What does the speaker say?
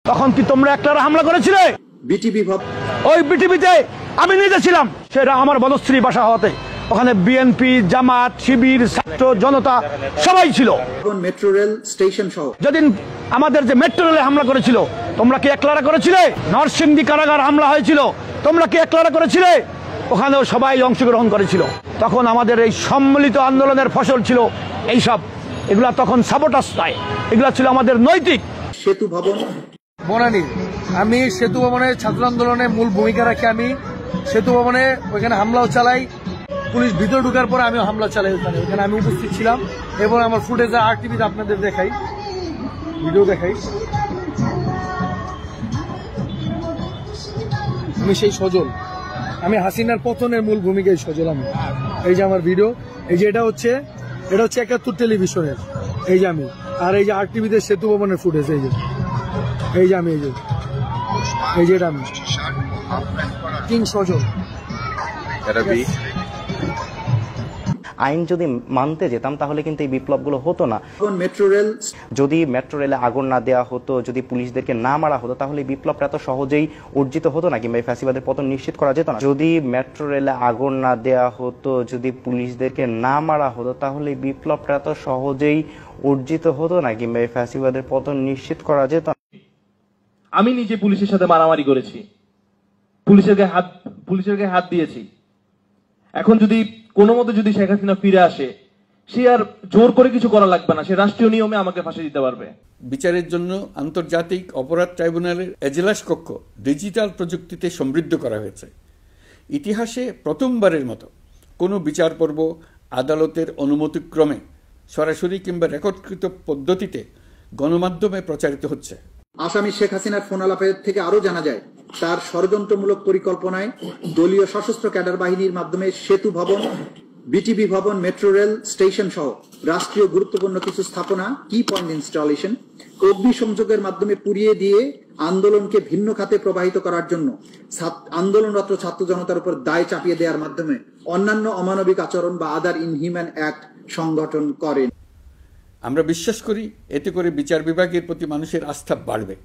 তখন কি তোমরা একলারা হামলা করেছিলে? বিটিভি ওই বিটিভিতে আমি নিজে ছিলাম, সেটা আমার বনশ্রী বাসা হওয়াতে ওখানে বিএনপি, জামাত, শিবির, ছাত্র জনতা সবাই ছিল। মেট্রো রেল স্টেশন সহ যেদিন আমাদের যে মেট্রো রেলে হামলা করেছিল, তোমরা কি একলারা করেছিলে? নরসিংদী কারাগার হামলা হয়েছিল, তোমরা কি একলারা করেছিলে? ওখানেও সবাই অংশগ্রহণ করেছিল। তখন আমাদের এই সম্মিলিত আন্দোলনের ফসল ছিল এইসব। এগুলা তখন সাবোটাস নয়, এগুলা ছিল আমাদের নৈতিক। সেতু ভবন বনানী, আমি সেতু ভবনের ছাত্র আন্দোলনে মূল ভূমিকা রাখি। আমি সেতু ভবনে ওইখানে হামলাও চালাই, পুলিশ ভিতরে ঢুকার পরে আমিও হামলা চালাই ওইখানে আমি উপস্থিত ছিলাম। এবং আমার ফুটেজ আরটিভিতে আপনাদের দেখাই, ভিডিও দেখাই। আমি সেই সজল, আমি হাসিনার পতনের মূল ভূমিকায় সজল। আমি এই যে আমার ভিডিও, এই যে এটা হচ্ছে ৭১ টেলিভিশনের, এই যে আমি, আর এই যে আরটিভিতে সেতু ভবনের ফুটেজ, এই যে আমি, এই যে এটা আমি কিং সজল। আইন যদি মানতে যেতাম তাহলে কিন্তু এই বিপ্লবগুলো হতো না। মেট্রো রেল, যদি মেট্রো রেলে আগুন না দেওয়া হতো, যদি পুলিশদেরকে না মারা হতো, তাহলে এই বিপ্লবটা এত সহজেই অর্জিত হতো না, কিংবা ফ্যাসিবাদের পতন নিশ্চিত করা যেত না। যদি মেট্রো রেলে আগুন না দেওয়া হতো, যদি পুলিশদেরকে না মারা হতো, তাহলে এই বিপ্লবটা এত সহজেই অর্জিত হতো না, কিংবা ফ্যাসিবাদের পতন নিশ্চিত করা যেত না। আমি নিজে পুলিশের সাথে মারামারি করেছি, পুলিশের গায়ে হাত দিয়েছি। এখন যদি কোনো মতে যদি শেখ হাসিনা ফিরে আসে, সে আর জোর করে কিছু করা লাগবে না, সে রাষ্ট্রীয় নিয়মে আমাকে ফাঁসি দিতে পারবে। বিচারের জন্য আন্তর্জাতিক অপরাধ ট্রাইব্যুনালের এজলাস কক্ষ ডিজিটাল প্রযুক্তিতে সমৃদ্ধ করা হয়েছে। ইতিহাসে প্রথমবারের মতো কোনো বিচার পর্ব আদালতের অনুমতিক্রমে সরাসরি কিংবা রেকর্ডকৃত পদ্ধতিতে গণমাধ্যমে প্রচারিত হচ্ছে। আসামি শেখ হাসিনার ফোন আলাপের থেকে আরো জানা যায়, তার ষড়যন্ত্রমূলক পরিকল্পনায় দলীয় সশস্ত্র ক্যাডার বাহিনীর মাধ্যমে সেতু ভবন, বিটিভি ভবন, মেট্রো রেল স্টেশন সহ রাষ্ট্রীয় গুরুত্বপূর্ণ কিছু স্থাপনা কি পয়েন্ট ইনস্টলেশন অগ্নিসংযোগের মাধ্যমে পুড়িয়ে দিয়ে আন্দোলনকে ভিন্ন খাতে প্রবাহিত করার জন্য আন্দোলনরত ছাত্র জনতার উপর দায় চাপিয়ে দেওয়ার মাধ্যমে অন্যান্য অমানবিক আচরণ বা আদার ইনহিউম্যান অ্যাক্ট সংগঠন করেন। আমরা বিশ্বাস করি এতে করে বিচার বিভাগের প্রতি মানুষের আস্থা বাড়বে।